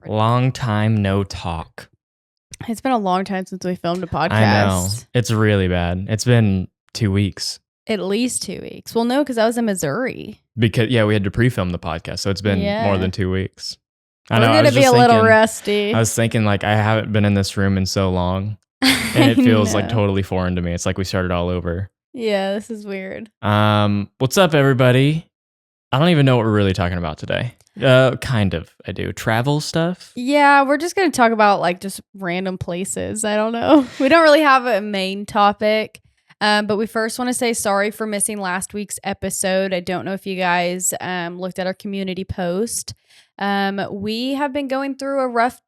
Long time no talk. It's been a long time since we filmed a podcast. I know. It's really bad. It's been 2 weeks. At least 2 weeks. Well, no, because I was in Missouri. Because, we had to pre-film the podcast, so it's been more than 2 weeks. We're going to be a little rusty. I was thinking, I haven't been in this room in so long, and it feels totally foreign to me. It's like we started all over. Yeah, this is weird. What's up, everybody? I don't even know what we're really talking about today. Kind of, I do. Travel stuff? Yeah, we're just going to talk about, just random places. I don't know. We don't really have a main topic. But we first want to say sorry for missing last week's episode. I don't know if you guys looked at our community post. We have been going through a rough,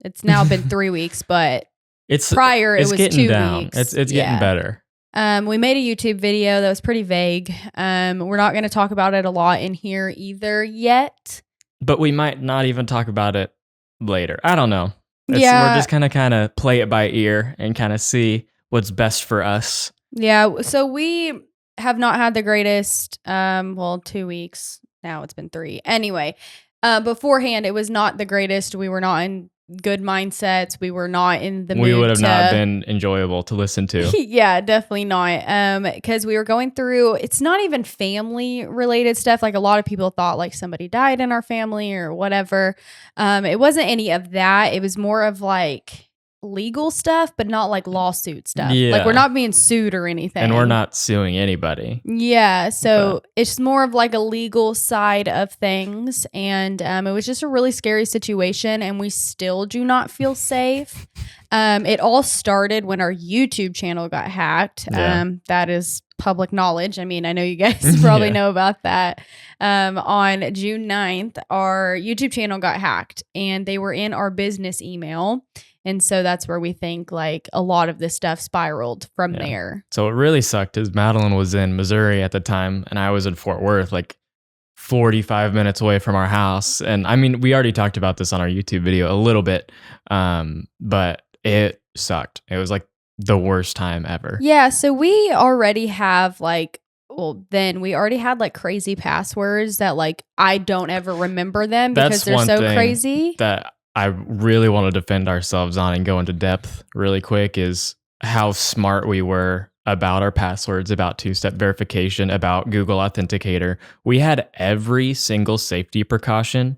it's now been 3 weeks, but it was 2 down. weeks. It's getting better. We made a YouTube video that was pretty vague. We're not going to talk about it a lot in here either yet. But we might not even talk about it later. I don't know. We're just kind of play it by ear and kind of see what's best for us. Yeah, so we have not had the greatest, 2 weeks. Now it's been 3. Anyway, beforehand, it was not the greatest. We were not in good mindsets. We were not in the mood. We would have not been enjoyable to listen to. Yeah, definitely not. Because we were going through, it's not even family related stuff. A lot of people thought somebody died in our family or whatever. It wasn't any of that. It was more of legal stuff, but not lawsuit stuff. Yeah. We're not being sued or anything. And we're not suing anybody. Yeah. So it's more of a legal side of things. And it was just a really scary situation. And we still do not feel safe. It all started when our YouTube channel got hacked. Yeah. That is public knowledge. I mean, I know you guys probably know about that. On June 9th, our YouTube channel got hacked and they were in our business email. And so that's where we think a lot of this stuff spiraled from there. So what really sucked is Madeline was in Missouri at the time and I was in Fort Worth, 45 minutes away from our house. And I mean, we already talked about this on our YouTube video a little bit, but it sucked. It was the worst time ever. Yeah. So we already have then we already had crazy passwords that I don't ever remember them because they're so crazy. That I really want to defend ourselves on and go into depth really quick is how smart we were about our passwords, about two-step verification, about Google Authenticator. We had every single safety precaution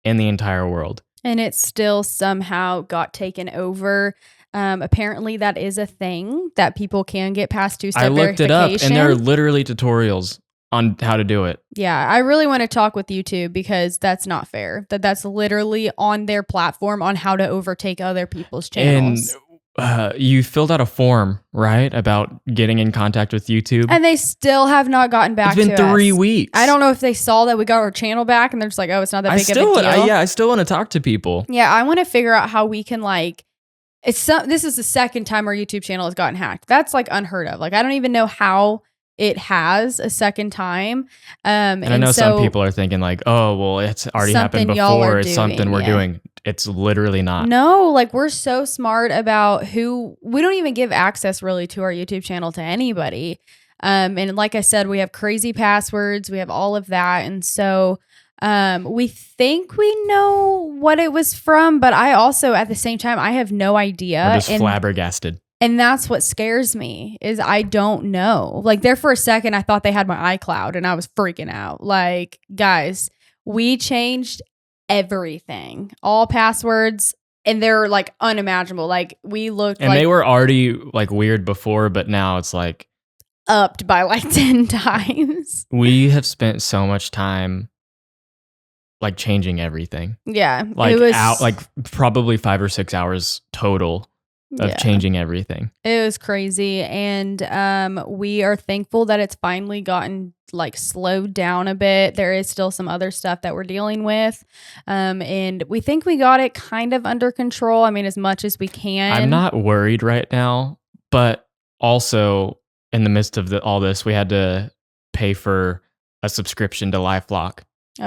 in the entire world. And it still somehow got taken over. Apparently that is a thing that people can get past two-step verification. I looked it up and there are literally tutorials on how to do it. Yeah, I really want to talk with YouTube because that's not fair. That's literally on their platform on how to overtake other people's channels. And you filled out a form, right, about getting in contact with YouTube? And they still have not gotten back to us. It's been 3 weeks. I don't know if they saw that we got our channel back and they're just it's not that big of a deal. I still want to talk to people. Yeah, I want to figure out how we can this is the second time our YouTube channel has gotten hacked. That's unheard of. I don't even know how it has a second time. And I know some people are thinking oh, well, it's already happened before. It's something we're doing. It's literally not. No, we're so smart about we don't even give access really to our YouTube channel to anybody. And like I said, we have crazy passwords. We have all of that. And so we think we know what it was from, but I also, at the same time, I have no idea. We're just flabbergasted. And that's what scares me is I don't know. There for a second, I thought they had my iCloud and I was freaking out. Guys, we changed everything, all passwords, and they're unimaginable. We looked and they were already weird before, but now it's upped by 10 times. We have spent so much time changing everything. Yeah. It was probably 5 or 6 hours total of changing everything. It was crazy. And we are thankful that it's finally gotten slowed down a bit. There is still some other stuff that we're dealing with. And we think we got it kind of under control. I mean, as much as we can. I'm not worried right now, but also in the midst of all this, we had to pay for a subscription to LifeLock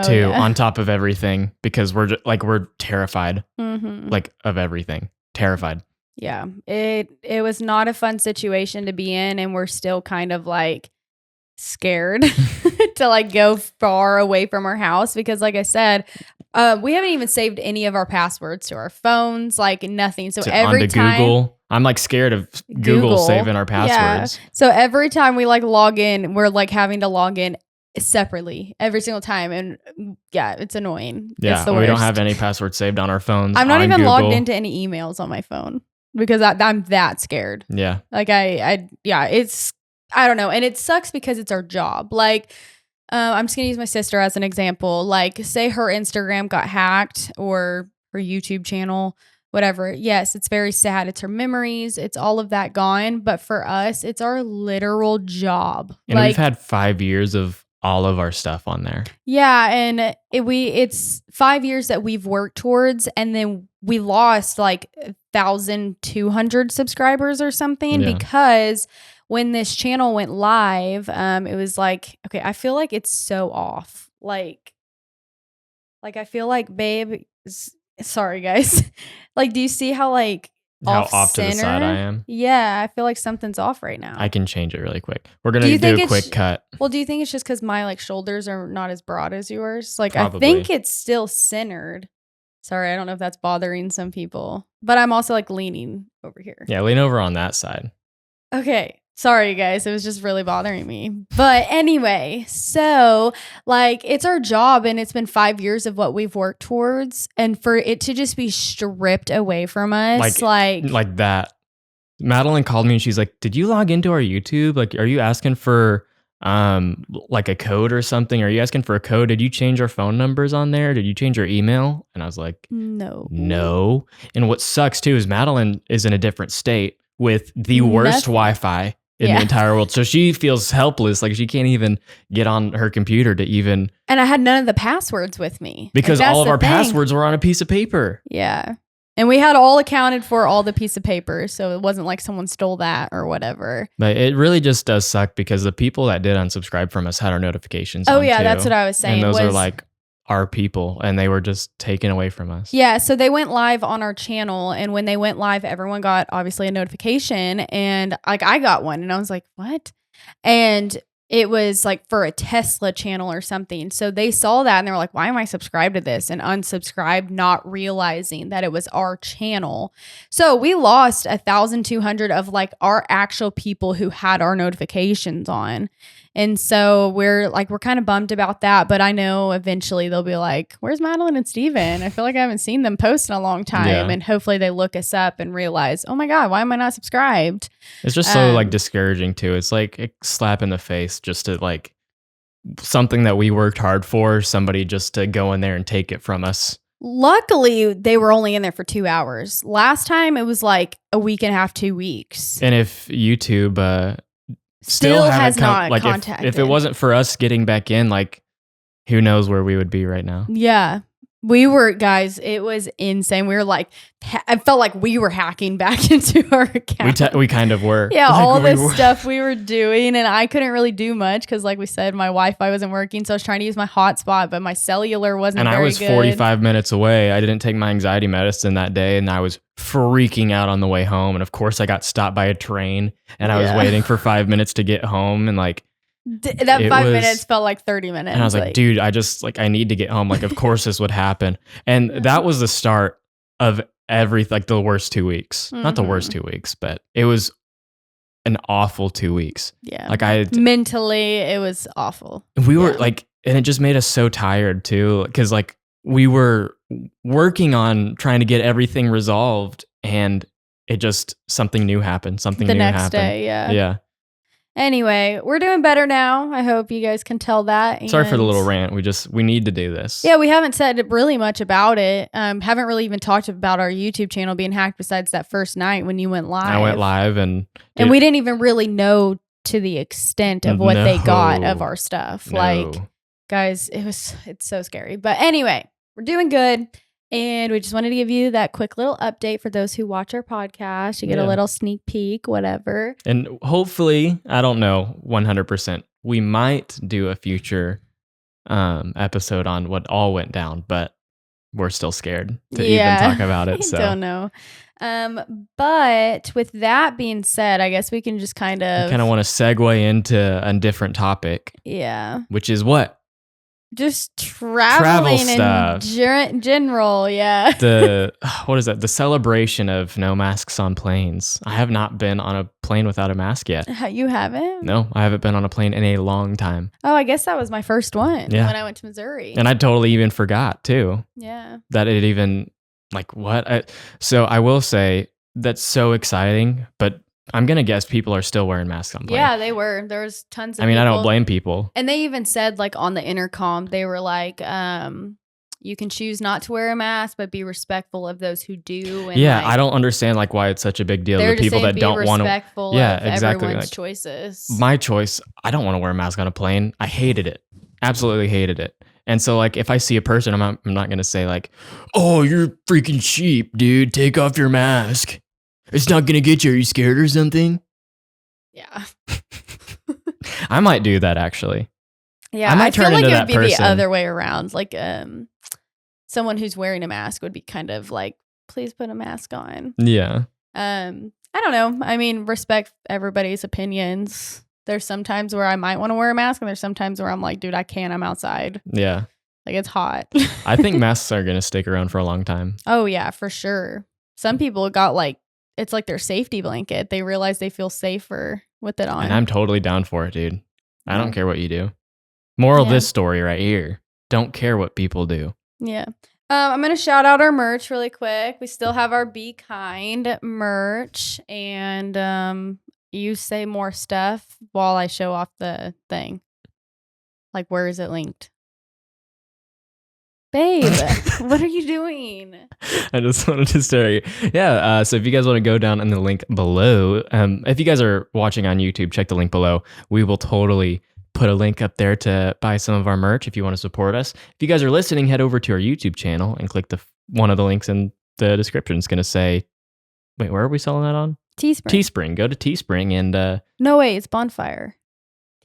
too, on top of everything, because we're just, we're terrified of everything. Terrified. Yeah, it was not a fun situation to be in, and we're still kind of scared to like go far away from our house because like I said, we haven't even saved any of our passwords to our phones, like nothing. So every onto time Google, I'm like scared of Google saving our passwords. Yeah. So every time we like log in, we're like having to log in separately every single time. And yeah, it's annoying. Yeah, it's the we worst. don't have any passwords saved on our phones. I'm not on even Google. logged into any emails on my phone because I'm that scared. Yeah. Like it's, I don't know. And it sucks because it's our job. Like, I'm just going to use my sister as an example. Like, say her Instagram got hacked or her YouTube channel, whatever. Yes, it's very sad. It's her memories. It's all of that gone. But for us, it's our literal job. And we've had 5 years of all of our stuff on there. Yeah. And it's 5 years that we've worked towards. And then we lost like 1,200 subscribers or something because when this channel went live, it was like, okay, I feel like it's so off. Like I feel like, babe, sorry guys. Like, do you see how like off to the side I am? Yeah, I feel like something's off right now. I can change it really quick. We're going to do a quick cut. Well, do you think it's just because my like shoulders are not as broad as yours? Like, Probably. I think it's still centered. Sorry, I don't know if that's bothering some people, but I'm also like leaning over here. Yeah, lean over on that side. Okay. Sorry, guys. It was just really bothering me. But anyway, so like it's our job and it's been 5 years of what we've worked towards. And for it to just be stripped away from us, like that. Madeline called me and she's like, "Did you log into our YouTube? Like, are you asking for like a code or something? Are you asking for a code? Did you change our phone numbers on there? Did you change our email?" And I was like, No. And what sucks too is Madeline is in a different state with the worst Wi-Fi in the entire world. So she feels helpless. Like she can't even get on her computer to even. And I had none of the passwords with me. Because all of our passwords were on a piece of paper. Yeah. And we had all accounted for all the piece of paper. So it wasn't like someone stole that or whatever. But it really just does suck because the people that did unsubscribe from us had our notifications. Oh, yeah. That's what I was saying. And those are like our people and they were just taken away from us. Yeah, so they went live on our channel and when they went live everyone got obviously a notification and like I got one and I was like, "What?" And it was like for a Tesla channel or something. So they saw that and they were like, "Why am I subscribed to this?" and unsubscribed, not realizing that it was our channel. So we lost 1,200 of like our actual people who had our notifications on. And so we're kind of bummed about that, but I know eventually they'll be like, "Where's Madeline and Steven? I feel like I haven't seen them post in a long time." Yeah. And hopefully they look us up and realize, "Oh my God, why am I not subscribed?" It's just so like discouraging too. It's like a slap in the face just to like something that we worked hard for, somebody just to go in there and take it from us. Luckily, they were only in there for 2 hours. Last time it was like a week and a half, 2 weeks. And if YouTube still has not contacted. If it wasn't for us getting back in, like who knows where we would be right now. Yeah. We were, guys, it was insane. We were like, I felt like we were hacking back into our account. We kind of were. Yeah, like all this stuff we were doing. And I couldn't really do much because, like we said, my Wi-Fi wasn't working. So I was trying to use my hotspot, but my cellular wasn't very good. And I was 45 minutes away. I didn't take my anxiety medicine that day. And I was freaking out on the way home. And of course, I got stopped by a train. And I was waiting for 5 minutes to get home. And like, that 5 minutes felt like 30 minutes. And I was like, dude, I need to get home. Like, of course this would happen. And that was the start of the worst 2 weeks. Not the worst 2 weeks, but it was an awful 2 weeks. Yeah. Like mentally, it was awful. We were like, and it just made us so tired too. Cause like we were working on trying to get everything resolved and it just, something new happened. Something new happened. The next day. Yeah. Yeah. Anyway, we're doing better now. I hope you guys can tell that. Sorry for the little rant. We need to do this. Yeah, we haven't said really much about it. Haven't really even talked about our YouTube channel being hacked besides that first night when you went live. I went live and we didn't even really know to the extent of what they got of our stuff. No. Like, guys, it's so scary. But anyway, we're doing good. And we just wanted to give you that quick little update for those who watch our podcast. You get a little sneak peek, whatever. And hopefully, I don't know 100%, we might do a future episode on what all went down. But we're still scared to even talk about it. So I don't know. But with that being said, I guess we can just kind of want to segue into a different topic. Yeah. Which is what? Just traveling stuff. in general, yeah. What is that? The celebration of no masks on planes. I have not been on a plane without a mask yet. You haven't? No, I haven't been on a plane in a long time. Oh, I guess that was my first one when I went to Missouri. And I totally even forgot too. Yeah. That it even, like, what? So I will say that's so exciting, but I'm going to guess people are still wearing masks on planes. Yeah, they were. There was tons of people. I don't blame people. And they even said, like, on the intercom, they were like, you can choose not to wear a mask, but be respectful of those who do. And I don't understand, like, why it's such a big deal to people that don't want to. Respectful of everyone's like, choices. My choice, I don't want to wear a mask on a plane. I hated it. Absolutely hated it. And so, like, if I see a person, I'm not going to say, like, oh, you're freaking sheep, dude. Take off your mask. It's not going to get you. Are you scared or something? Yeah. I might do that, actually. Yeah, I might turn into that person. It would be the other way around. Like, someone who's wearing a mask would be kind of like, please put a mask on. Yeah. I don't know. I mean, respect everybody's opinions. There's some times where I might want to wear a mask, and there's some times where I'm like, dude, I can't. I'm outside. Yeah. Like, it's hot. I think masks are going to stick around for a long time. Oh, yeah, for sure. Some people got, like, it's like their safety blanket. They realize they feel safer with it on. And I'm totally down for it, dude. I don't care what you do. Moral of this story right here. Don't care what people do. Yeah. I'm going to shout out our merch really quick. We still have our Be Kind merch. And you say more stuff while I show off the thing. Like, where is it linked? Babe, what are you doing? I just wanted to stare at you. Yeah, so if you guys want to go down in the link below, if you guys are watching on YouTube, check the link below. We will totally put a link up there to buy some of our merch if you want to support us. If you guys are listening, head over to our YouTube channel and click one of the links in the description. It's going to say, wait, where are we selling that on? Teespring. Teespring. Go to Teespring and... No, wait, it's Bonfire.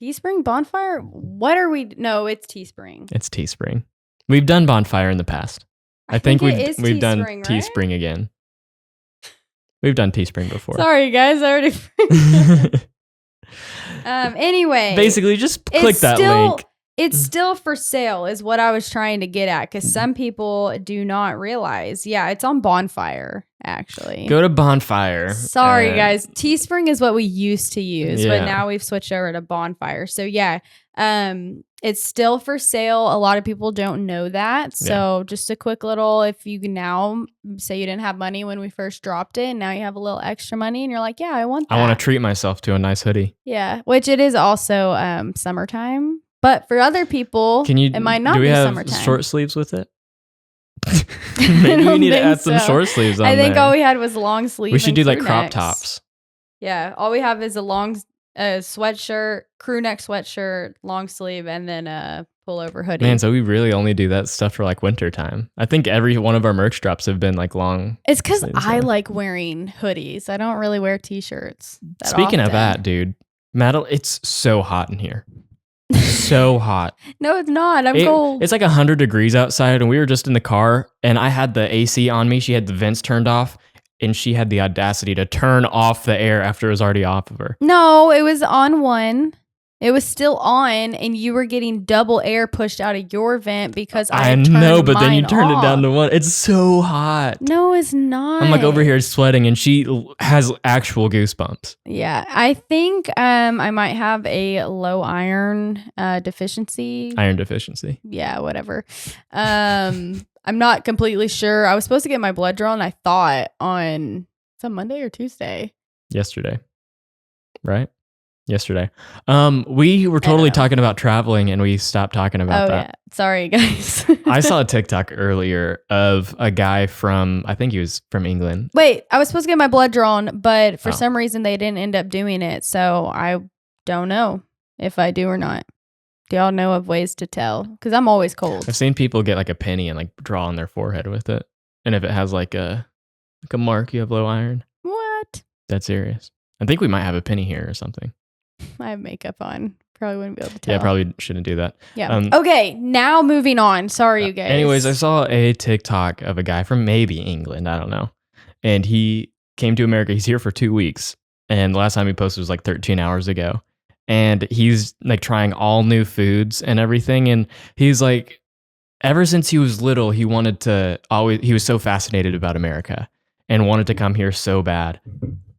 Teespring? Bonfire? What are we... No, it's Teespring. It's Teespring. We've done Bonfire in the past. I think we've done right? Teespring again. We've done Teespring before. Sorry, guys. I already anyway. Basically, just click that link. It's still for sale is what I was trying to get at, because some people do not realize. Yeah, it's on Bonfire, actually. Go to Bonfire. Sorry, guys. Teespring is what we used to use, but now we've switched over to Bonfire. So, yeah, it's still for sale. A lot of people don't know that. So just a quick little, if you now say you didn't have money when we first dropped it, and now you have a little extra money and you're like, yeah, I want that. I want to treat myself to a nice hoodie. Yeah, which it is also summertime. But for other people, it might not be summertime. Do we have short sleeves with it? Maybe we need to add some short sleeves on there. I think all we had was long sleeves. We should do like crop tops. Yeah, all we have is a long sweatshirt, crew neck sweatshirt, long sleeve, and then a pullover hoodie. Man, so we really only do that stuff for like winter time. I think every one of our merch drops have been like long. It's because I like wearing hoodies. I don't really wear t-shirts. Speaking of that, dude, Madeline, it's so hot in here. So hot. No, it's not. I'm cold. It's like 100 degrees outside, and we were just in the car, and I had the AC on me. She had the vents turned off, and she had the audacity to turn off the air after it was already off of her. No, it was on one. It was still on, and you were getting double air pushed out of your vent because I know, but then you turned it down to one. It's so hot. No, it's not. I'm like over here sweating, and she has actual goosebumps. Yeah, I think I might have a low iron deficiency. Iron deficiency. Yeah, whatever. I'm not completely sure. I was supposed to get my blood drawn, I thought, on some Monday or Tuesday. Yesterday. Right? Yesterday. We were totally talking about traveling, and we stopped talking about that. Yeah. Sorry, guys. I saw a TikTok earlier of a guy from, I think he was from England. Wait, I was supposed to get my blood drawn, but for some reason they didn't end up doing it. So I don't know if I do or not. Do y'all know of ways to tell? Because I'm always cold. I've seen people get like a penny and like draw on their forehead with it. And if it has like a mark, you have low iron. What? That's serious. I think we might have a penny here or something. I have makeup on Probably wouldn't be able to tell. Yeah, probably shouldn't do that. Yeah. Okay, now moving on. Sorry, you guys. Anyways, I saw a TikTok of a guy from maybe England. I don't know. And he came to America. He's here for 2 weeks. And the last time he posted was like 13 hours ago. And he's like trying all new foods and everything. And he's like, ever since he was little, he was so fascinated about America and wanted to come here so bad.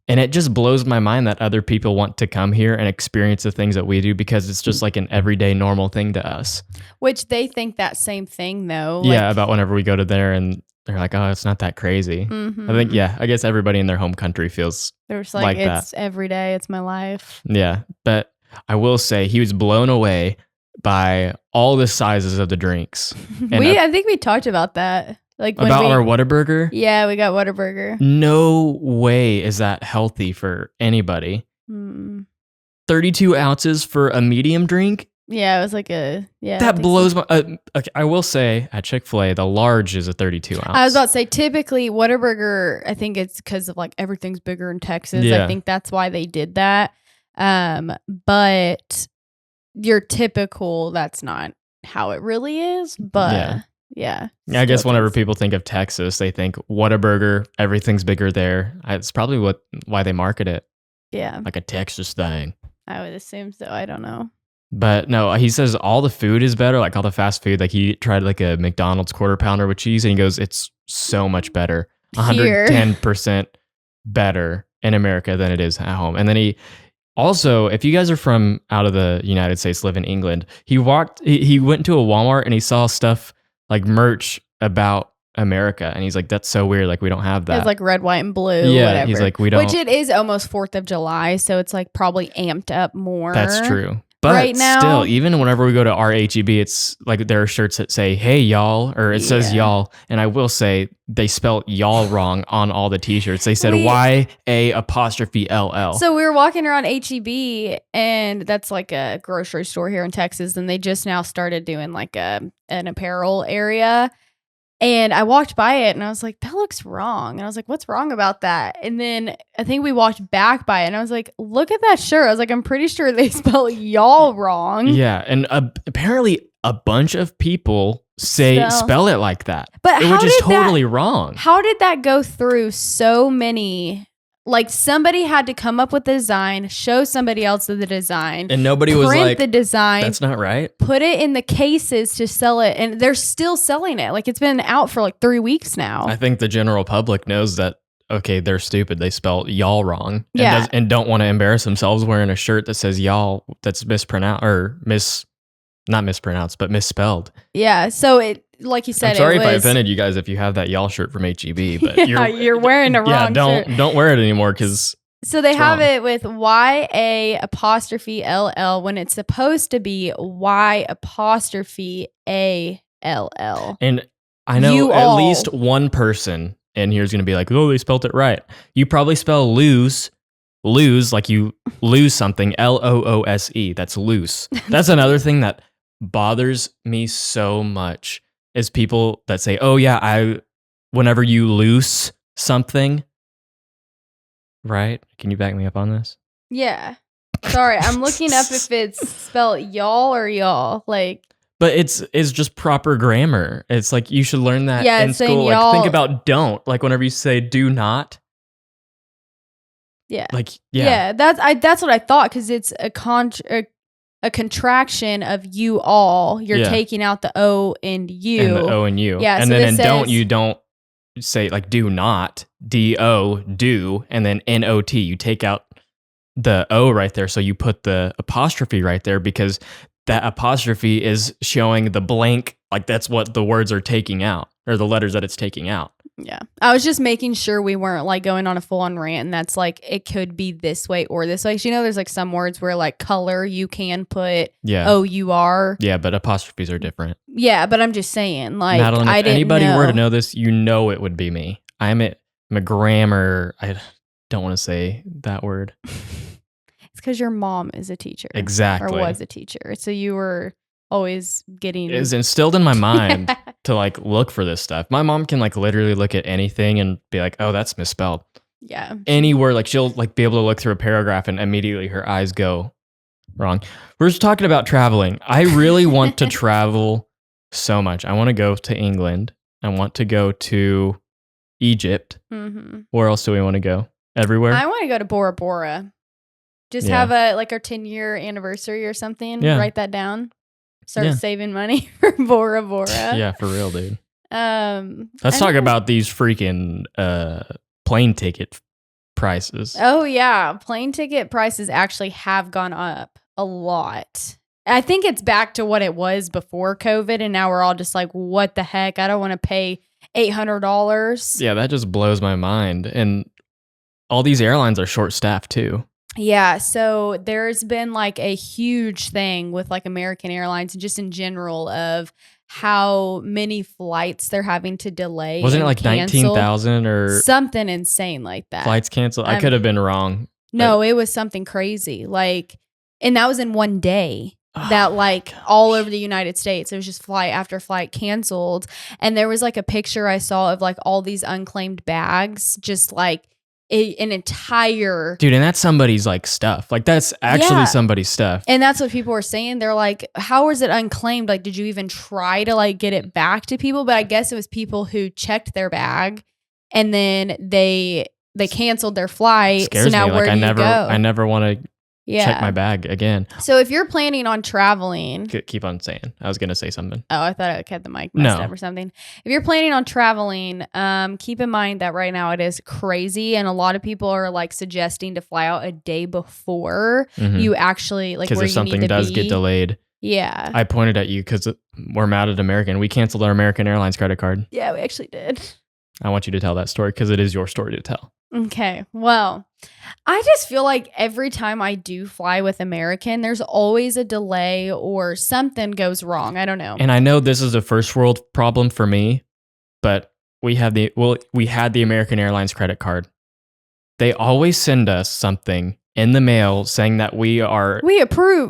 And it just blows my mind that other people want to come here and experience the things that we do because it's just like an everyday normal thing to us. Which they think that same thing though. Yeah, about whenever we go to there and they're like, oh, it's not that crazy. Mm-hmm. I guess everybody in their home country feels they're just like it's that. every day. It's my life. Yeah, but I will say he was blown away by all the sizes of the drinks. I think we talked about that. Like when our Whataburger? Yeah, we got Whataburger. No way is that healthy for anybody. 32 ounces for a medium drink? Yeah, it was like that blows my... okay, I will say, at Chick-fil-A, the large is a 32 ounce. I was about to say, typically, Whataburger, I think it's because of like everything's bigger in Texas. Yeah. I think that's why they did that. But your typical, that's not how it really is. But yeah. I guess whenever people think of Texas, they think Whataburger, everything's bigger there. It's probably why they market it. Yeah. Like a Texas thing. I would assume so. I don't know. But no, he says all the food is better, like all the fast food. Like he tried like a McDonald's quarter pounder with cheese and he goes, it's so much better. 110% better in America than it is at home. And then he also, if you guys are from out of the United States, live in England, he went into a Walmart and he saw stuff like merch about America. And he's like, that's so weird. Like we don't have that. It's like red, white, and blue. Yeah. Whatever. He's like, we don't. Which it is almost 4th of July. So it's like probably amped up more. That's true. But right now, still, even whenever we go to our HEB, it's like there are shirts that say, hey, y'all, or it says y'all. And I will say they spelled y'all wrong on all the t-shirts. They said Y-A''LL. So we were walking around HEB and that's like a grocery store here in Texas. And they just now started doing like an apparel area. And I walked by it and I was like, that looks wrong. And I was like, what's wrong about that? And then I think we walked back by it and I was like, look at that shirt. I was like, I'm pretty sure they spell y'all wrong. Yeah. And apparently a bunch of people spell it like that. But which is totally wrong. How did that go through so many? Like somebody had to come up with the design, show somebody else the design, and nobody was like, the design. That's not right. Put it in the cases to sell it, and they're still selling it. Like it's been out for like 3 weeks now. I think the general public knows that. Okay, they're stupid. They spell y'all wrong. Yeah, and don't want to embarrass themselves wearing a shirt that says y'all that's mispronounced or not mispronounced, but misspelled. Yeah. So it, like you said, I'm sorry if I offended you guys if you have that y'all shirt from HEB, but you're wearing the wrong shirt. Don't wear it anymore because. So they have it with Y-A''LL when it's supposed to be Y''ALL. And I know at least one person in here is going to be like, oh, they spelled it right. You probably spell lose like you lose something, LOOSE. That's loose. That's another thing that bothers me so much is people that say, oh yeah, whenever you loose something, right? Can you back me up on this? Yeah. Sorry, I'm looking up if it's spelled y'all or y'all. Like, but it's just proper grammar. It's like you should learn that in school. Like think about don't. Like whenever you say do not. Yeah. Like that's what I thought because it's a contraction of you all. You're taking out the O and U. And the O and U. Yeah. And so then you don't say like do not, D-O, do, and then N-O-T. You take out the O right there. So you put the apostrophe right there because that apostrophe is showing the blank. Like that's what the words are taking out or the letters that it's taking out. Yeah. I was just making sure we weren't like going on a full on rant and that's like it could be this way or this way. So, you know, there's like some words where like color you can put O-U-R. Yeah, but apostrophes are different. Yeah, but I'm just saying like Madeline, I if didn't anybody know. were to know this, you know it would be me. I'm a grammar. I don't want to say that word. It's because your mom is a teacher. Exactly. Or was a teacher. So you were always getting... It's instilled in my mind to like look for this stuff. My mom can like literally look at anything and be like, oh, that's misspelled. Yeah. Any word, like she'll like be able to look through a paragraph and immediately her eyes go Wrong. We're just talking about traveling. I really want to travel so much. I want to go to England. I want to go to Egypt. Mm-hmm. Where else do we want to go? Everywhere? I want to go to Bora Bora. Just have our 10-year anniversary or something. Yeah. Write that down. Start saving money for Bora Bora. Yeah, for real, dude. Let's talk about these freaking plane ticket prices. Oh, yeah. Plane ticket prices actually have gone up a lot. I think it's back to what it was before COVID, and now we're all just like, what the heck? I don't want to pay $800. Yeah, that just blows my mind. And all these airlines are short-staffed too. Yeah, so there's been like a huge thing with like American Airlines and just in general of how many flights they're having to delay. Wasn't it like 19,000 or something insane like that? Flights canceled. I could have been wrong. No, it was something crazy. Like, and that was in one day. All over the United States, it was just flight after flight canceled. And there was like a picture I saw of like all these unclaimed bags, just like an entire dude, and that's somebody's like stuff. Like that's actually somebody's stuff. And that's what people were saying. They're like, how is it unclaimed? Like, did you even try to like get it back to people? But I guess it was people who checked their bag and then they canceled their flight. Scares so now me. where like, do you go? I never want to check my bag again. So if you're planning on traveling, keep on saying. I was gonna say something. Oh, I thought I had the mic messed up or something. If you're planning on traveling, keep in mind that right now it is crazy, and a lot of people are like suggesting to fly out a day before you actually like where because if something does get delayed. Yeah, I pointed at you because we're mad at American. We canceled our American Airlines credit card. Yeah, we actually did. I want you to tell that story because it is your story to tell. Okay, well, I just feel like every time I do fly with American, there's always a delay or something goes wrong. I don't know. And I know this is a first world problem for me, but we had the American Airlines credit card. They always send us something in the mail saying that we approve.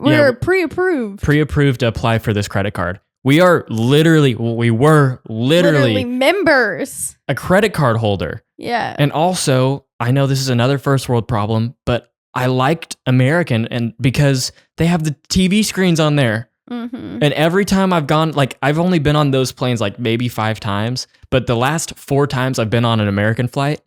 We're pre-approved. Pre-approved to apply for this credit card. We were literally members. A credit card holder. Yeah. And also, I know this is another first world problem, but I liked American and because they have the TV screens on there. Mm-hmm. And every time I've gone, like I've only been on those planes like maybe 5 times, but the last 4 times I've been on an American flight,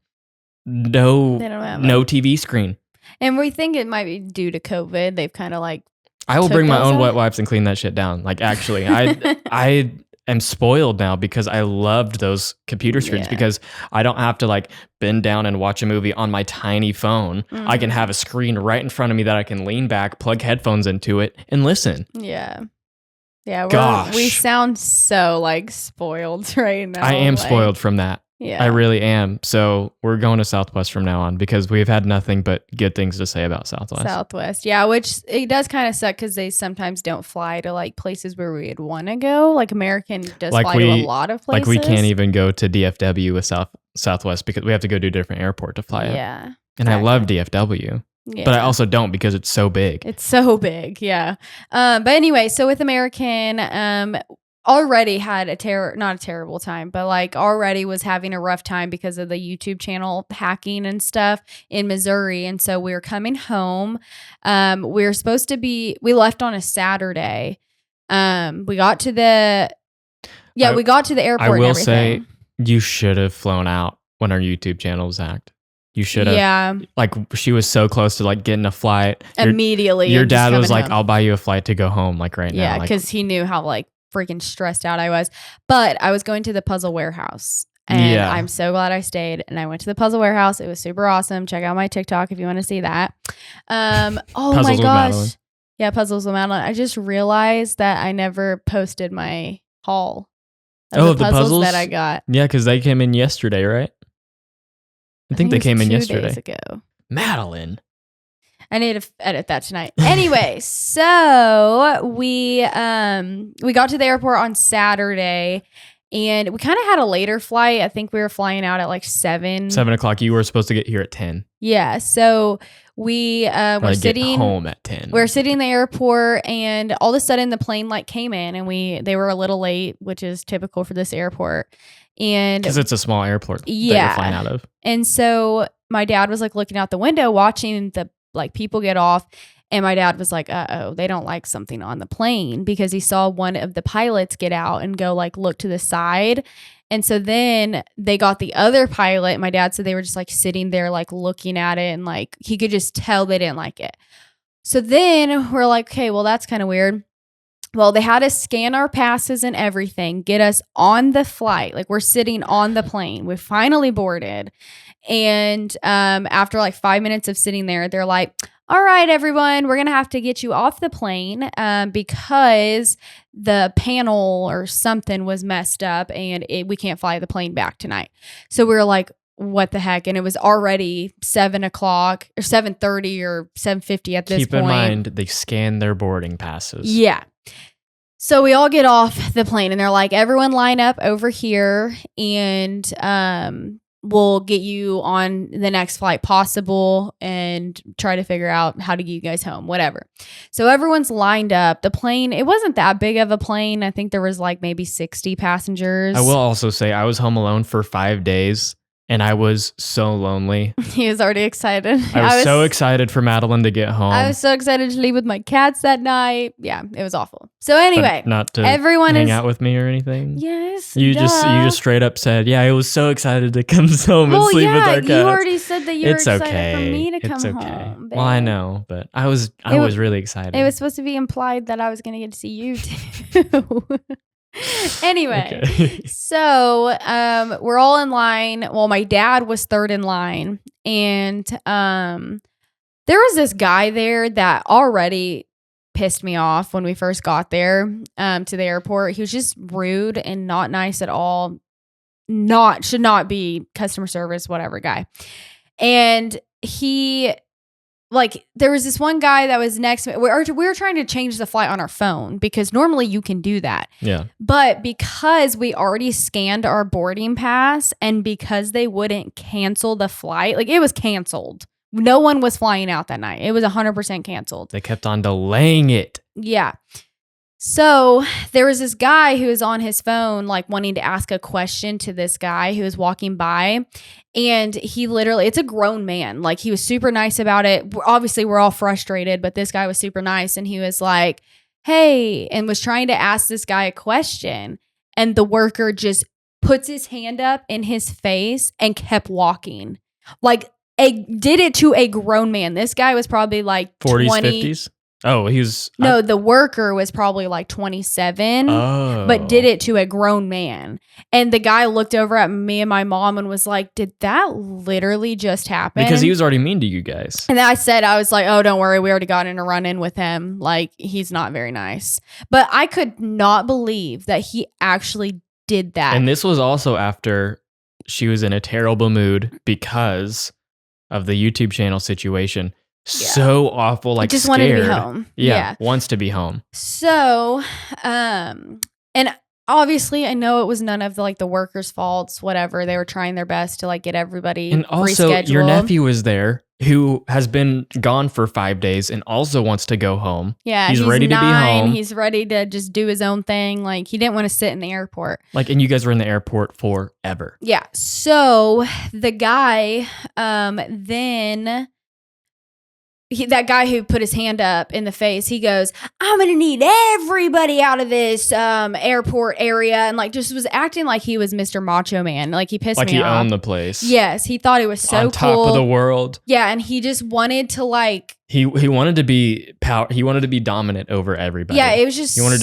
no TV screen. And we think it might be due to COVID. They've kind of like I will bring my own wet wipes and clean that shit down. Like actually, I am spoiled now because I loved those computer screens because I don't have to like bend down and watch a movie on my tiny phone. Mm-hmm. I can have a screen right in front of me that I can lean back, plug headphones into it, and listen. Yeah. Yeah. We sound so like spoiled right now. I am spoiled from that. Yeah. I really am. So we're going to Southwest from now on because we've had nothing but good things to say about Southwest. Yeah, which it does kind of suck because they sometimes don't fly to like places where we'd want to go. Like American does fly to a lot of places. Like we can't even go to DFW with Southwest because we have to go to a different airport to fly it. Yeah. And I love DFW. Yeah. But I also don't because it's so big. It's so big, yeah. But anyway, so with American, already had not a terrible time, but like already was having a rough time because of the YouTube channel hacking and stuff in Missouri. And so we were coming home. We left on a Saturday. We got to the airport. I will say you should have flown out when our YouTube channel was hacked. You should have. Yeah. Like she was so close to like getting a flight. Immediately. Your dad was like, I'll buy you a flight to go home like right now. Yeah, because he knew how like freaking stressed out I was. But I was going to the Puzzle Warehouse. And I'm so glad I stayed. And I went to the Puzzle Warehouse. It was super awesome. Check out my TikTok if you want to see that. Oh my gosh. Yeah, Puzzles with Madeline. I just realized that I never posted my haul of the puzzles that I got. Yeah, because they came in yesterday, right? I think they came in yesterday. 2 days ago. Madeline. I need to edit that tonight. Anyway, so we got to the airport on Saturday and we kind of had a later flight. I think we were flying out at like 7 o'clock. You were supposed to get here at 10. Yeah. So we were sitting home at 10. We were sitting in the airport and all of a sudden the plane like came in and they were a little late, which is typical for this airport. And because it's a small airport that you're flying out of. And so my dad was like looking out the window watching the like people get off And my dad was like, uh-oh, they don't like something on the plane, because he saw one of the pilots get out and go like look to the side. And so then they got the other pilot. My dad said they were just like sitting there like looking at it, and like he could just tell they didn't like it. So then we're like, okay, well, that's kind of weird. Well, they had to scan our passes and everything, get us on the flight. Like, we're sitting on the plane. We finally boarded. And after like 5 minutes of sitting there, they're like, all right, everyone, we're going to have to get you off the plane because the panel or something was messed up, and we can't fly the plane back tonight. So we were like, what the heck? And it was already 7 o'clock or 7:30 or 7:50 at this point. Keep in mind, they scan their boarding passes. Yeah. So we all get off the plane, and they're like, everyone line up over here, and we'll get you on the next flight possible and try to figure out how to get you guys home, whatever. So everyone's lined up. The plane, it wasn't that big of a plane. I think there was like maybe 60 passengers. I will also say I was home alone for 5 days. And I was so lonely. He was already excited. I was so excited for Madeline to get home. I was so excited to leave with my cats that night. Yeah, it was awful. So anyway, but not to everyone hang out with me or anything. Yes, you just straight up said, "Yeah, I was so excited to come home and sleep with our cats." You already said that you were excited for me to come home. Well, I know, but I was really excited. It was supposed to be implied that I was going to get to see you too. Anyway, okay. So we're all in line. Well, my dad was third in line, and there was this guy there that already pissed me off when we first got there to the airport. He was just rude and not nice at all. Should not be customer service, whatever guy. And he, like, there was this one guy that was next to me. We were trying to change the flight on our phone, because normally you can do that. Yeah. But because we already scanned our boarding pass, and because they wouldn't cancel the flight, like, it was canceled. No one was flying out that night. It was 100% canceled. They kept on delaying it. Yeah. So there was this guy who was on his phone, like wanting to ask a question to this guy who was walking by. And he literally, it's a grown man. Like, he was super nice about it. Obviously, we're all frustrated, but this guy was super nice. And he was like, hey, and was trying to ask this guy a question. And the worker just puts his hand up in his face and kept walking. Like, did it to a grown man. This guy was probably like 40s, 20. 50s? Oh, he was... No, the worker was probably like 27, but did it to a grown man. And the guy looked over at me and my mom and was like, did that literally just happen? Because he was already mean to you guys. And then I was like, oh, don't worry. We already got in a run-in with him. Like, he's not very nice. But I could not believe that he actually did that. And this was also after she was in a terrible mood because of the YouTube channel situation. Yeah. So awful, like, just scared. Wanted to be home. Yeah, wants to be home. So, and obviously, I know it was none of the workers' faults. Whatever, they were trying their best to like get everybody. And also, rescheduled. Your nephew was there, who has been gone for 5 days and also wants to go home. Yeah, he's ready 9, to be home. He's ready to just do his own thing. Like, he didn't want to sit in the airport. Like, and you guys were in the airport forever. Yeah. So the guy, then. That guy who put his hand up in the face, he goes, I'm going to need everybody out of this airport area. And like, just was acting like he was Mr. Macho Man. Like, he pissed me off. Like, he owned the place. Yes. He thought it was so on top cool. of the world. Yeah. And he just wanted to like. He wanted to be he wanted to be dominant over everybody. Yeah. It was just. He wanted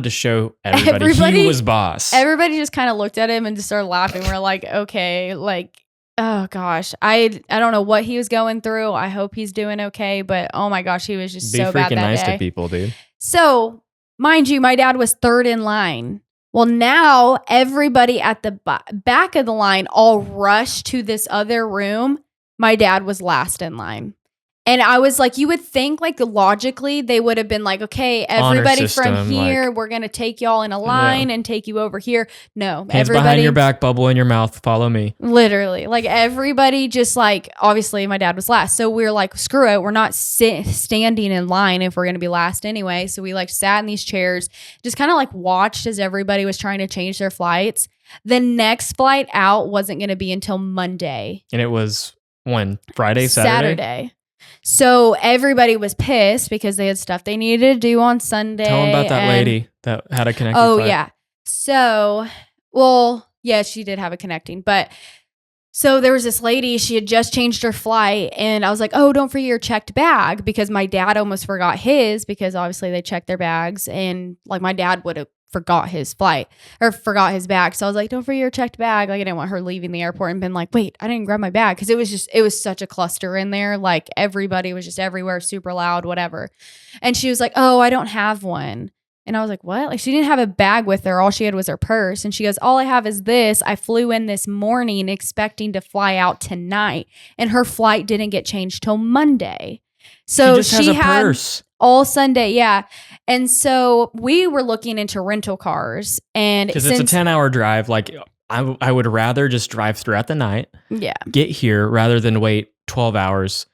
to show everybody he was boss. Everybody just kind of looked at him and just started laughing. We're like, okay, like. Oh gosh, I don't know what he was going through. I hope he's doing okay, but oh my gosh, he was just so bad that day. Be freaking nice to people, dude. So, mind you, my dad was third in line. Well, now everybody at the back of the line all rushed to this other room. My dad was last in line. And I was like, you would think like logically they would have been like, okay, everybody system, from here, like, we're going to take y'all in a line and take you over here. No. Hands behind your back, bubble in your mouth, follow me. Literally. Like, everybody just like, obviously my dad was last. So we were like, screw it. We're not standing in line if we're going to be last anyway. So we like sat in these chairs, just kind of like watched as everybody was trying to change their flights. The next flight out wasn't going to be until Monday. And it was when? Friday, Saturday? So everybody was pissed because they had stuff they needed to do on Sunday. Tell them about that lady that had a connecting Oh, flight. yeah. So, well, yeah, she did have a connecting, but so there was this lady, she had just changed her flight, and I was like, oh, don't forget your checked bag, because my dad almost forgot his, because obviously they checked their bags, and like my dad would have forgot his flight or forgot his bag. So I was like, don't forget your checked bag. Like I didn't want her leaving the airport and been like, wait, I didn't grab my bag. Cause it was such a cluster in there. Like everybody was just everywhere, super loud, whatever. And she was like, oh, I don't have one. And I was like, what? Like she didn't have a bag with her. All she had was her purse. And she goes, all I have is this. I flew in this morning expecting to fly out tonight. And her flight didn't get changed till Monday. So she had purse all Sunday. Yeah. And so we were looking into rental cars. And because it's a 10-hour drive. Like I would rather just drive throughout the night. Yeah. Get here rather than wait 12 hours.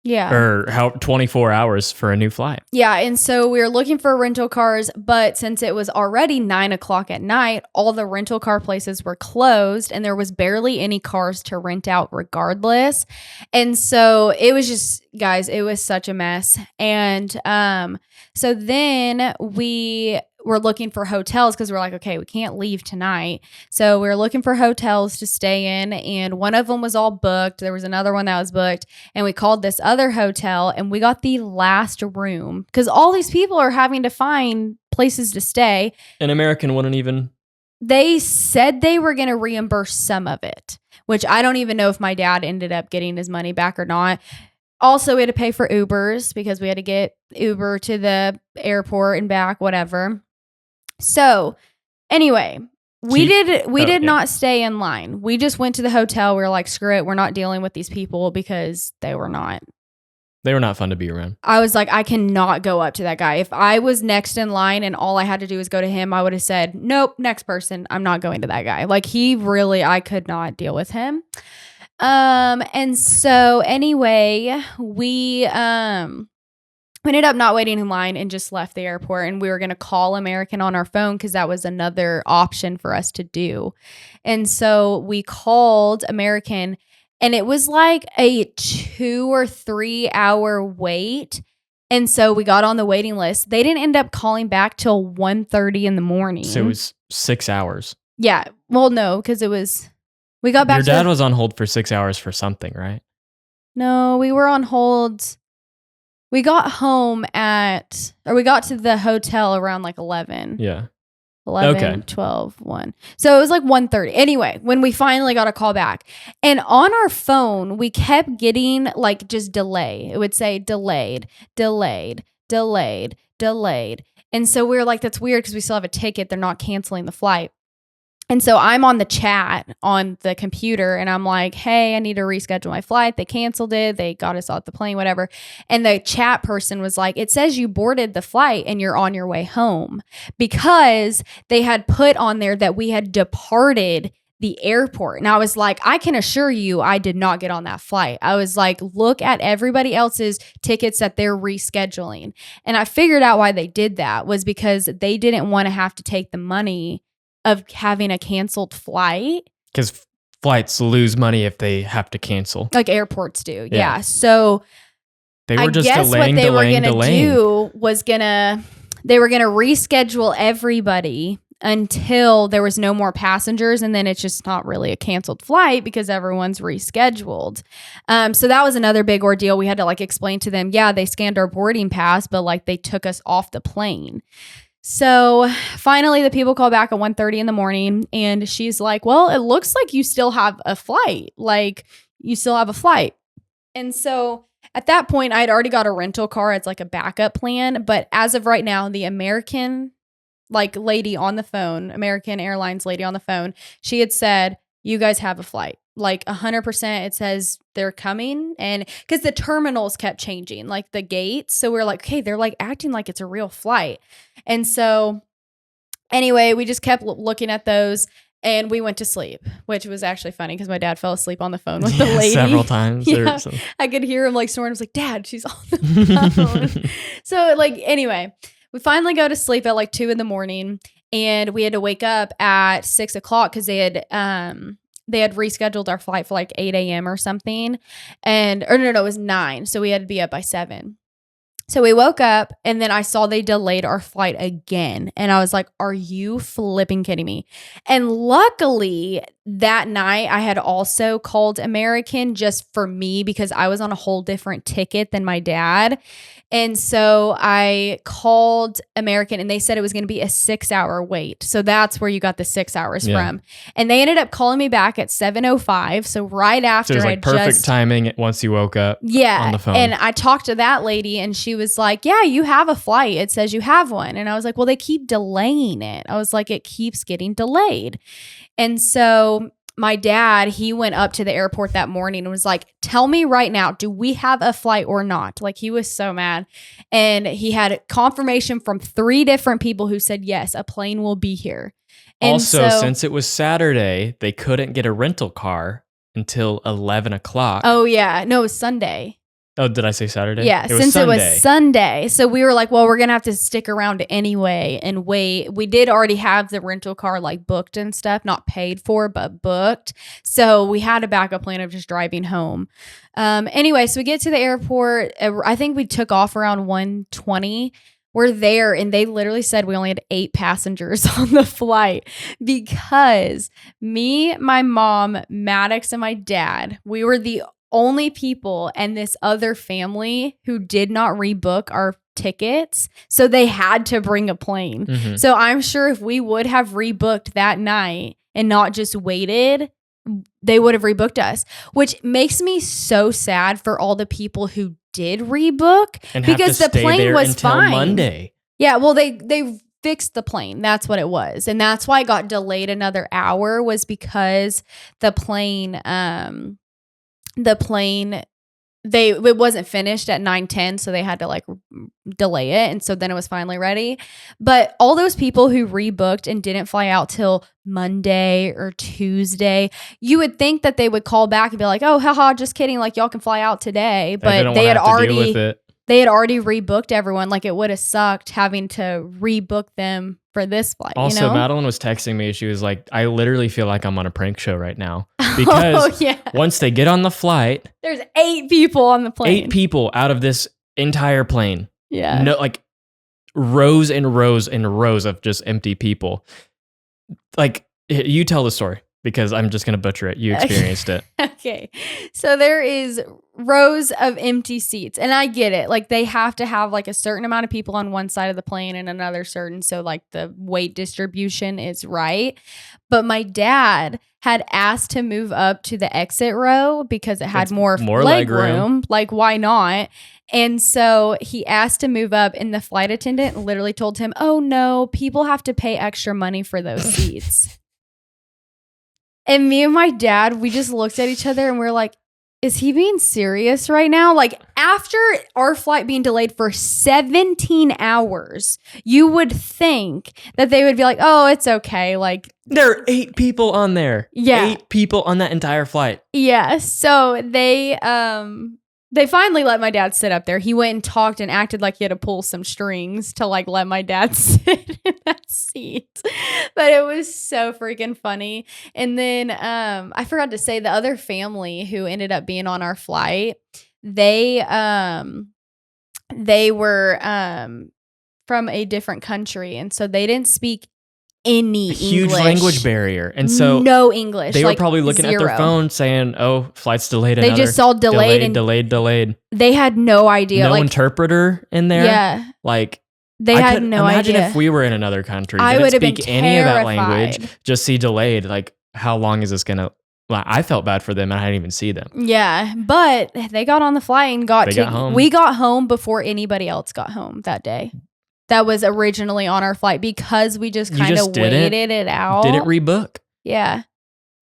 Yeah. Or 24 hours for a new flight. Yeah. And so we were looking for rental cars, but since it was already 9:00 at night, all the rental car places were closed and there was barely any cars to rent out regardless. And so it was just, guys, it was such a mess. And so then we were looking for hotels because we're like, okay, we can't leave tonight. So we were looking for hotels to stay in, and one of them was all booked. There was another one that was booked, and we called this other hotel and we got the last room because all these people are having to find places to stay. An American wouldn't even. They said they were going to reimburse some of it, which I don't even know if my dad ended up getting his money back or not. Also, we had to pay for Ubers because we had to get Uber to the airport and back, whatever. So anyway, we did not stay in line. We just went to the hotel. We were like, screw it. We're not dealing with these people because they were not fun to be around. I was like, I cannot go up to that guy. If I was next in line and all I had to do was go to him, I would have said, nope, next person. I'm not going to that guy. Like I could not deal with him. And so anyway, we ended up not waiting in line and just left the airport, and we were going to call American on our phone because that was another option for us to do. And so we called American, and it was like a 2 or 3 hour wait. And so we got on the waiting list. They didn't end up calling back till 1:30 in the morning. So it was 6 hours. Yeah. Well, no, because we got back. Your dad was on hold for 6 hours for something, right? No, we were on hold. We got we got to the hotel around like 11. Yeah. 11, okay. 12, 1. So it was like 1:30. Anyway, when we finally got a call back. And on our phone, we kept getting like just delay. It would say delayed, delayed, delayed, delayed. And so we were like, that's weird because we still have a ticket. They're not canceling the flight. And so I'm on the chat on the computer and I'm like, hey, I need to reschedule my flight. They canceled it. They got us off the plane, whatever. And the chat person was like, it says you boarded the flight and you're on your way home, because they had put on there that we had departed the airport. And I was like, I can assure you I did not get on that flight. I was like, look at everybody else's tickets that they're rescheduling. And I figured out why they did that was because they didn't want to have to take the money of having a canceled flight. Because flights lose money if they have to cancel. Like airports do. Yeah. So they were just I guess delaying, what they were going to to do was they were going to reschedule everybody until there was no more passengers. And then it's just not really a canceled flight because everyone's rescheduled. So that was another big ordeal. We had to like explain to them, yeah, they scanned our boarding pass, but like they took us off the plane. So finally the people call back at 1:30 in the morning and she's like, well, it looks like you still have a flight. Like you still have a flight. And so at that point I'd already got a rental car. It's like a backup plan. But as of right now, the American lady on the phone, American Airlines lady on the phone, she had said, you guys have a flight. Like 100% it says they're coming. And because the terminals kept changing, like the gates. So we're like, okay, they're like acting like it's a real flight. And so anyway, we just kept looking at those and we went to sleep, which was actually funny because my dad fell asleep on the phone with the lady. Several times. Yeah, I could hear him like snoring. I was like, Dad, she's on the phone. So anyway, we finally go to sleep at 2 in the morning and we had to wake up at 6 o'clock because they had, they had rescheduled our flight for like 8 a.m. or something. Or no, it was 9. So we had to be up by 7. So we woke up and then I saw they delayed our flight again. And I was like, are you flipping kidding me? And luckily that night I had also called American just for me because I was on a whole different ticket than my dad. And so I called American and they said it was going to be a 6-hour wait. So that's where you got the 6 hours from. And they ended up calling me back at 7:05. So right after So it was like perfect timing once you woke up on the phone. And I talked to that lady and she was like, yeah, you have a flight. It says you have one. And I was like, well, they keep delaying it. I was like, it keeps getting delayed. And so my dad, he went up to the airport that morning and was like, tell me right now, do we have a flight or not? Like he was so mad. And he had confirmation from 3 different people who said, yes, a plane will be here. And also, since it was Saturday, they couldn't get a rental car until 11 o'clock. Oh, yeah. No, it was Sunday. Oh, did I say Saturday? Yeah, since it was Sunday. So we were like, well, we're going to have to stick around anyway and wait. We did already have the rental car like booked and stuff, not paid for, but booked. So we had a backup plan of just driving home. Anyway, so we get to the airport. I think we took off around 1:20. We're there and they literally said we only had 8 passengers on the flight because me, my mom, Maddox, and my dad, we were the only people and this other family who did not rebook our tickets. So they had to bring a plane. Mm-hmm. So I'm sure if we would have rebooked that night and not just waited, they would have rebooked us, which makes me so sad for all the people who did rebook and because the plane was fine. Monday. Yeah, well, they fixed the plane. That's what it was. And that's why it got delayed another hour was because the plane it wasn't finished at 9:10, so they had to like delay it, and so then it was finally ready. But all those people who rebooked and didn't fly out till Monday or Tuesday, you would think that they would call back and be like, "Oh, haha, just kidding! Like y'all can fly out today." But they had already rebooked everyone. Like it would have sucked having to rebook them for this flight. Also, Madeline was texting me. She was like, I literally feel like I'm on a prank show right now. Because once they get on the flight, there's 8 people on the plane. 8 people out of this entire plane. Yeah. No, like rows and rows and rows of just empty people. Like, you tell the story because I'm just going to butcher it. You experienced it. Okay. So there is rows of empty seats. And I get it. Like they have to have like a certain amount of people on one side of the plane and another certain. So like the weight distribution is right. But my dad had asked to move up to the exit row because it had more leg room. Like why not? And so he asked to move up and the flight attendant literally told him, oh no, people have to pay extra money for those seats. And me and my dad, we just looked at each other and we're like, is he being serious right now? Like after our flight being delayed for 17 hours, you would think that they would be like, oh, it's okay. Like there are 8 people on there. Yeah. 8 people on that entire flight. Yeah. So they finally let my dad sit up there. He went and talked and acted like he had to pull some strings to like let my dad sit in that seat. But it was so freaking funny. And then I forgot to say the other family who ended up being on our flight, they were from a different country. And so they didn't speak any huge English. Language barrier. And so no English. They were probably looking at their phone saying, oh, flight's delayed. They just saw delayed. They had no idea. No interpreter in there. Yeah. Like they had no idea. Imagine if we were in another country. I would have been speak any of that language. Just see delayed. Like how long is this going to... Like, I felt bad for them and I didn't even see them. Yeah. But they got on the flight and got home. We got home before anybody else got home that day. That was originally on our flight because we just kind of waited it out. Didn't rebook. Yeah.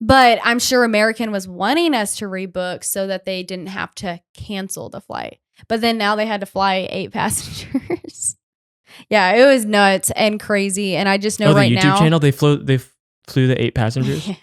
But I'm sure American was wanting us to rebook so that they didn't have to cancel the flight. But then now they had to fly 8 passengers. Yeah, it was nuts and crazy. And I just know right now. the YouTube channel, they flew the 8 passengers? Yeah.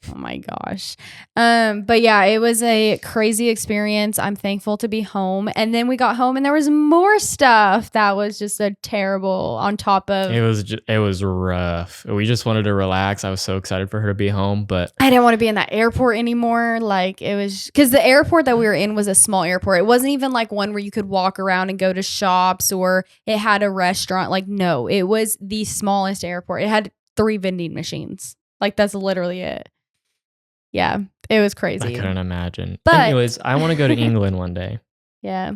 Oh my gosh. But yeah, it was a crazy experience. I'm thankful to be home. And then we got home and there was more stuff that was just a terrible on top of. It was rough. We just wanted to relax. I was so excited for her to be home, but I didn't want to be in that airport anymore. Like it was because the airport that we were in was a small airport. It wasn't even like one where you could walk around and go to shops or it had a restaurant. Like, no, it was the smallest airport. It had 3 vending machines. Like that's literally it. Yeah, it was crazy. I couldn't imagine. But anyways, I want to go to England one day. Yeah.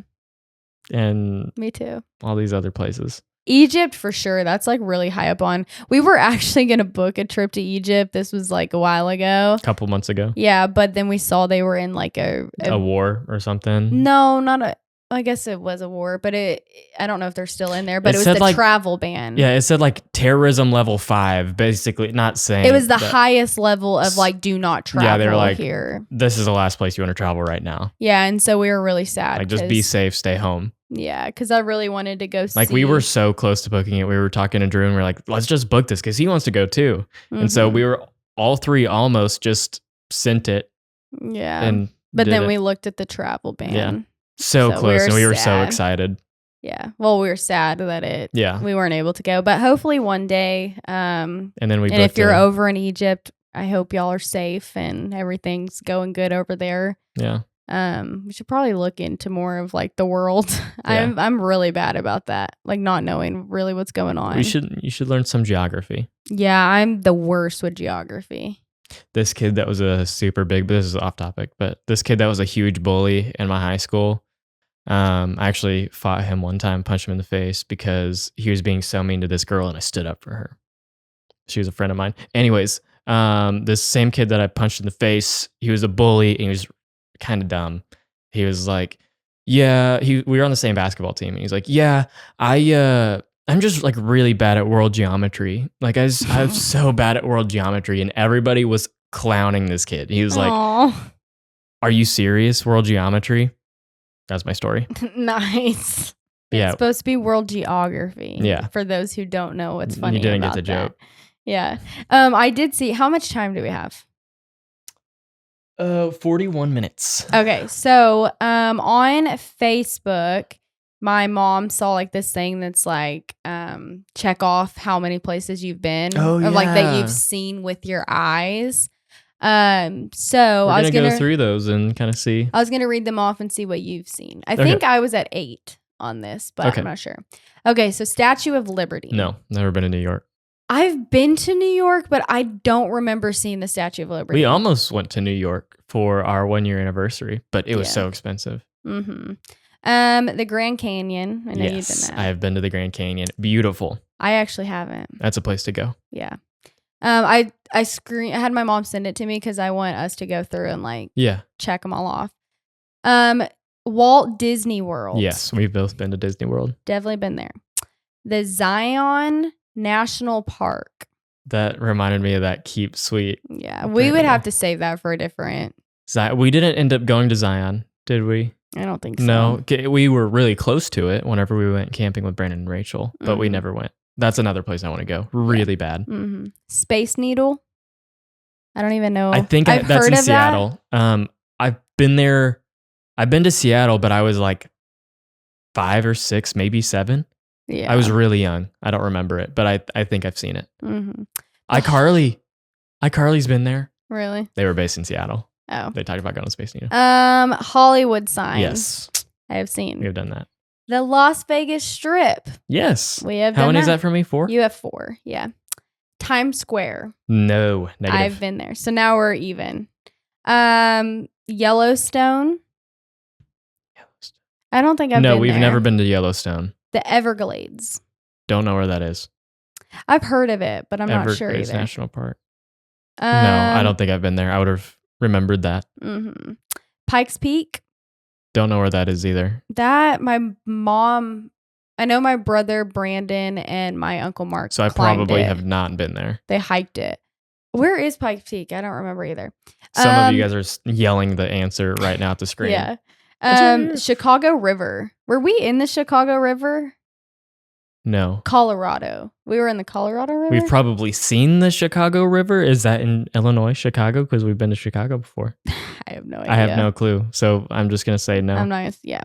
And me too. All these other places. Egypt for sure. That's like really high up on. We were actually going to book a trip to Egypt. This was like a while ago. A couple months ago. Yeah, but then we saw they were in like a war or something. No, not a. I guess it was a war, but I don't know if they're still in there, but it was the like, travel ban. Yeah, it said like terrorism level 5, basically. Not saying it was the highest level of like do not travel. Yeah, they were like, here. This is the last place you want to travel right now. Yeah, and so we were really sad. Like just be safe, stay home. Yeah, because I really wanted to go. Like we were so close to booking it. We were talking to Drew and we are like, let's just book this because he wants to go too. Mm-hmm. And so we were all three almost just sent it. Yeah, but then we looked at the travel ban. Yeah. So close, and we were so excited. Yeah. Well, we were sad that we weren't able to go, but hopefully one day. And then if you're over in Egypt, I hope y'all are safe and everything's going good over there. Yeah. We should probably look into more of like the world. Yeah. I'm really bad about that, like not knowing really what's going on. You should learn some geography. Yeah, I'm the worst with geography. This kid that was a super big, but this is off topic, but this kid that was a huge bully in my high school, I actually fought him one time, punched him in the face because he was being so mean to this girl and I stood up for her. She was a friend of mine. Anyways, this same kid that I punched in the face, he was a bully and he was kind of dumb. He was like, yeah, we were on the same basketball team and he's like, yeah, I'm just like really bad at world geometry. Like I'm so bad at world geometry, and everybody was clowning this kid. He was like, "Are you serious? World geometry?" That's my story. Nice. Yeah. It's supposed to be world geography. Yeah. For those who don't know what's funny. You didn't about get the that. joke. Yeah. I did see. How much time do we have? 41 minutes. Okay. So on Facebook, my mom saw like this thing that's like check off how many places you've been. Oh, yeah. Or like that you've seen with your eyes. So I was gonna go through those and kind of see. I was gonna read them off and see what you've seen. I think I was at 8 on this, but I'm not sure. Okay, so Statue of Liberty. No, never been to New York. I've been to New York, but I don't remember seeing the Statue of Liberty. We almost went to New York for our 1-year anniversary, but it was so expensive. Mm-hmm. The Grand Canyon. I know you've been there. I have been to the Grand Canyon. Beautiful. I actually haven't. That's a place to go. Yeah. I had my mom send it to me because I want us to go through and like check them all off. Walt Disney World. Yes, we've both been to Disney World. Definitely been there. The Zion National Park. That reminded me of that Keep Sweet. Yeah, apparently. We would have to save that for a different. We didn't end up going to Zion, did we? I don't think so. No, we were really close to it whenever we went camping with Brandon and Rachel, but we never went. That's another place I want to go. Really bad. Mm-hmm. Space Needle. I don't even know. I think that's in Seattle. I've been there. I've been to Seattle, but I was like 5 or 6, maybe 7. Yeah. I was really young. I don't remember it, but I think I've seen it. Mm-hmm. iCarly's been there. Really? They were based in Seattle. Oh. They talked about going to Space Needle. Hollywood Signs. Yes. I have seen. We have done that. The Las Vegas Strip. Yes. We have How many is that for me? 4? You have 4. Yeah. Times Square. No. Negative. I've been there. So now we're even. Yellowstone. I don't think I've been there. No, we've never been to Yellowstone. The Everglades. Don't know where that is. I've heard of it, but I'm not sure either. Everglades National Park. No, I don't think I've been there. I would have remembered that. Mm-hmm. Pikes Peak. Don't know where that is either. That, my mom, I know my brother Brandon and my uncle Mark. So I probably have not been there. They hiked it. Where is Pikes Peak? I don't remember either. Some of you guys are yelling the answer right now at the screen. Yeah. Chicago River. Were we in the Chicago River? No. Colorado. We were in the Colorado River. We've probably seen the Chicago River. Is that in Illinois, Chicago? Because we've been to Chicago before. I have no idea. I have no clue. So I'm just going to say no. I'm not gonna, yeah.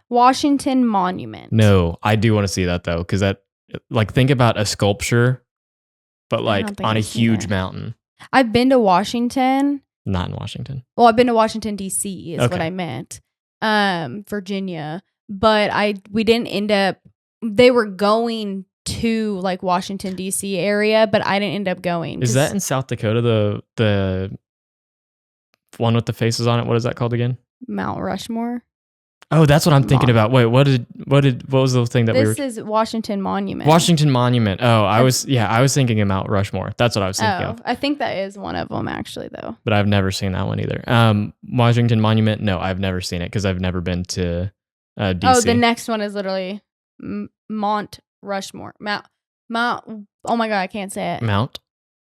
Washington Monument. No, I do want to see that though. Because that, like, think about a sculpture, but I like don't think on a I've seen huge it. mountain. I've been to Washington. Not in Washington. Well, I've been to Washington, D.C. is what Okay. I meant. Virginia. But we didn't end up, they were going to like Washington, D.C. area, but I didn't end up going. Is that in South Dakota, the one with the faces on it? What is that called again? Mount Rushmore? Oh, that's what I'm thinking about. Wait, what was the thing that we were... This is Washington Monument. Washington Monument. Oh, I was thinking of Mount Rushmore. That's what I was thinking of. I think that is one of them actually, though. But I've never seen that one either. Washington Monument. No, I've never seen it because I've never been to DC. Oh, the next one is literally Mount Rushmore. Mount. Oh my god, I can't say it. Mount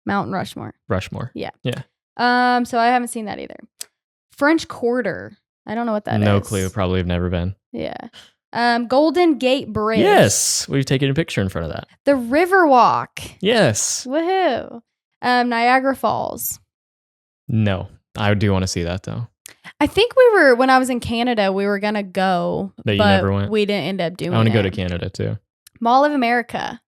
Rushmore. Rushmore. Yeah. Yeah. So I haven't seen that either. French Quarter. I don't know what that is. No clue. Probably have never been. Yeah. Golden Gate Bridge. Yes, we've taken a picture in front of that. The Riverwalk. Yes. Woohoo. Niagara Falls. No, I do want to see that though. I think when I was in Canada, we were going to go, But you but never went? we didn't end up doing it. I want to go to Canada too. Mall of America.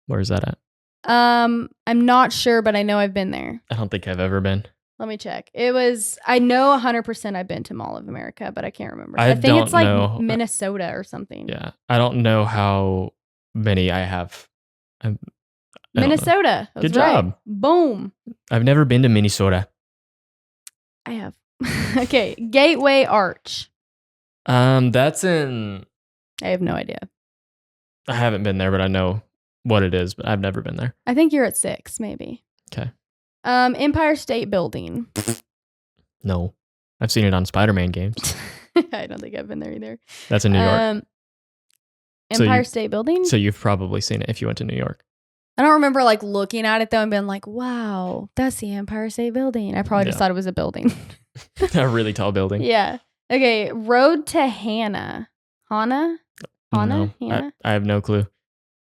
Where's that at? I'm not sure, but I know I've been there. I don't think I've ever been. Let me check. I know 100% I've been to Mall of America, but I can't remember. I think don't it's like know. Minnesota or something. Yeah, I don't know how many I have. I don't know. Minnesota. That's Good right. job. Boom. I've never been to Minnesota. I have. Okay. Gateway Arch. That's in... I have no idea. I haven't been there, but I know what it is, but I've never been there. I think you're at 6, maybe. Okay. Empire State Building. No. I've seen it on Spider-Man games. I don't think I've been there either. That's in New York. Empire State Building? So you've probably seen it if you went to New York. I don't remember like looking at it though and being like, wow, that's the Empire State Building. I probably just thought it was a building. A really tall building. Yeah. Okay. Road to Hannah. Hannah? No, Hannah? I have no clue.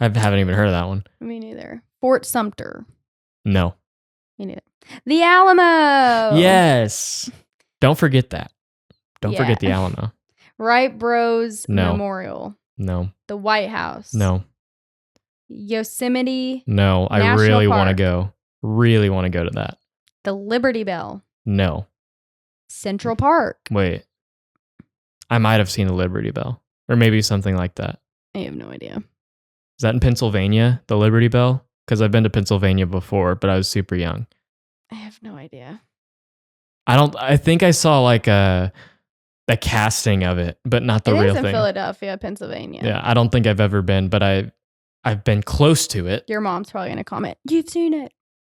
I haven't even heard of that one. Me neither. Fort Sumter. No. Me neither. The Alamo. Yes. Don't forget that. Don't Yeah. forget the Alamo. Wright Bros No. Memorial. No. The White House. No. Yosemite. No. I National really want to Park. go. Really want to go to that. The Liberty Bell. No. Central Park. Wait. I might have seen the Liberty Bell. Or maybe something like that. I have no idea. Is that in Pennsylvania, the Liberty Bell? Because I've been to Pennsylvania before, but I was super young. I have no idea. I think I saw like a casting of it, but not the It real is in thing. Philadelphia, Pennsylvania. Yeah, I don't think I've ever been, but I've been close to it. Your mom's probably going to comment, you've seen it.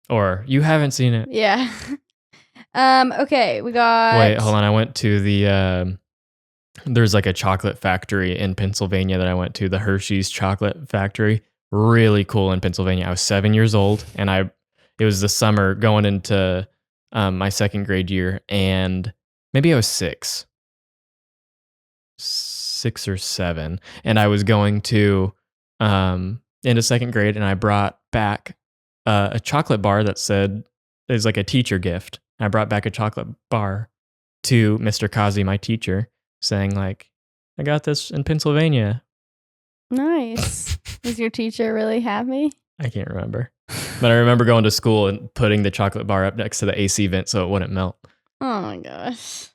Or you haven't seen it. Yeah. Okay, we got... Wait, hold on. I went to the there's like a chocolate factory in Pennsylvania that I went to, the Hershey's chocolate factory. Really cool in Pennsylvania. I was 7 years old and it was the summer going into my second grade year, and maybe I was 6 or 7, and I was going to into second grade, and I brought back a chocolate bar that said it was like a teacher gift. I brought back a chocolate bar to Mr. Kazi, my teacher, saying like, I got this in Pennsylvania. Nice. Was your teacher really happy? I can't remember. But I remember going to school and putting the chocolate bar up next to the AC vent so it wouldn't melt. Oh my gosh.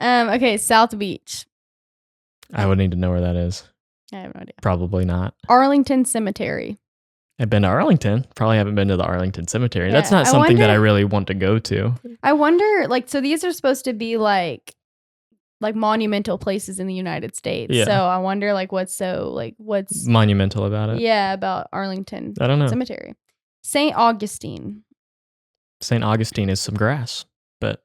Okay, South Beach. I would need to know where that is. I have no idea. Probably not. Arlington Cemetery. I've been to Arlington. Probably haven't been to the Arlington Cemetery. That's Yeah, not I something that I wonder- really want to go to. I wonder, like, so these are supposed to be like monumental places in the United States. Yeah. So I wonder, like, what's Monumental about it. about Arlington I don't know. Cemetery. St. Augustine. St. Augustine is some grass, but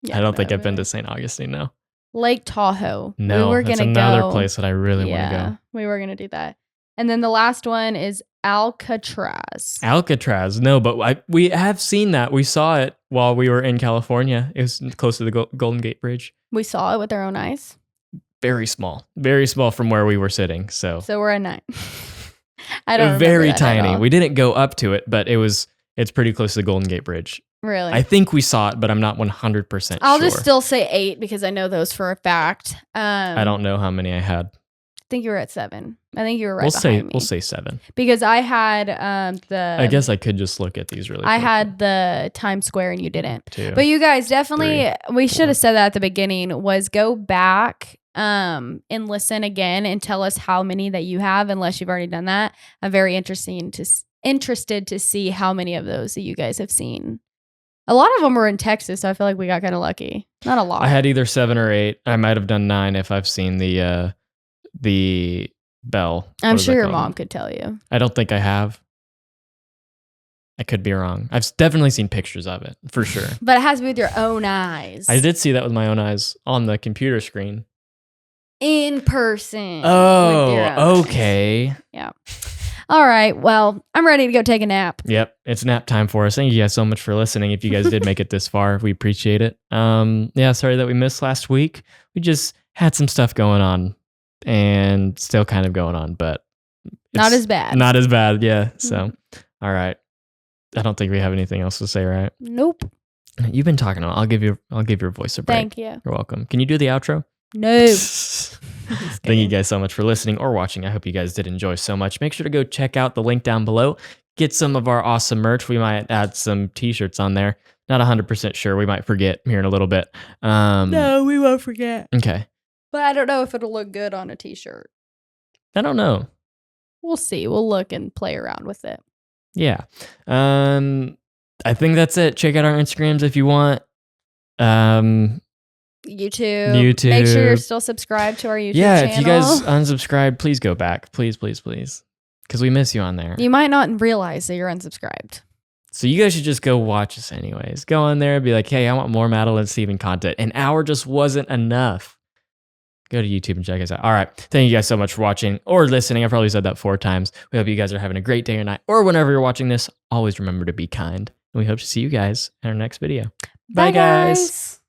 Yeah, I don't think no, I've been to really. St. Augustine now. Lake Tahoe. No, we were that's gonna another go. place that I really want to Yeah, go. we were gonna do that. And then the last one is Alcatraz. Alcatraz. No, but we have seen that. We saw it while we were in California. It was close to the Golden Gate Bridge. We saw it with our own eyes. Very small from where we were sitting. So So we're a 9. I don't remember Very that at tiny. all. We didn't go up to it, but it's pretty close to the Golden Gate Bridge. Really? I think we saw it, but I'm not 100% sure. I'll just still say 8 because I know those for a fact. I don't know how many I had. I think you were at 7. I think you were right behind me. We'll say 7. Because I had I guess I could just look at these really quick. I had the Times Square and you didn't. 2. But you guys definitely, 3, we should 4. have said that at the beginning, was go back and listen again and tell us how many that you have, unless you've already done that. I'm very interested to see how many of those that you guys have seen. A lot of them were in Texas, so I feel like we got kind of lucky. Not a lot. I had either 7 or 8. I might have done 9 if I've seen the bell. I'm sure your mom could tell you. I don't think I have. I could be wrong. I've definitely seen pictures of it, for sure. But it has to be with your own eyes. I did see that with my own eyes on the computer screen. In person. Oh, okay. Yeah. All right. Well, I'm ready to go take a nap. Yep. It's nap time for us. Thank you guys so much for listening. If you guys did make it this far, we appreciate it. Yeah, sorry that we missed last week. We just had some stuff going on and still kind of going on, but not as bad. Not as bad. Yeah. So, all right. I don't think we have anything else to say, right? Nope. You've been talking. I'll give your voice a break. Thank you. You're welcome. Can you do the outro? No. Thank you guys so much for listening or watching. I hope you guys did enjoy so much. Make sure to go check out the link down below. Get some of our awesome merch. We might add some t-shirts on there. Not 100% sure. We might forget here in a little bit. No, we won't forget. Okay. But I don't know if it'll look good on a t-shirt. I don't know. We'll see. We'll look and play around with it. Yeah. I think that's it. Check out our Instagrams if you want. YouTube. Make sure you're still subscribed to our YouTube channel. Yeah, if you guys unsubscribed, please go back. Please, please, please. Because we miss you on there. You might not realize that you're unsubscribed. So you guys should just go watch us anyways. Go on there and be like, hey, I want more Madeline and Steven content. An hour just wasn't enough. Go to YouTube and check us out. All right. Thank you guys so much for watching or listening. I've probably said that 4 times. We hope you guys are having a great day or night. Or whenever you're watching this, always remember to be kind. And we hope to see you guys in our next video. Bye guys.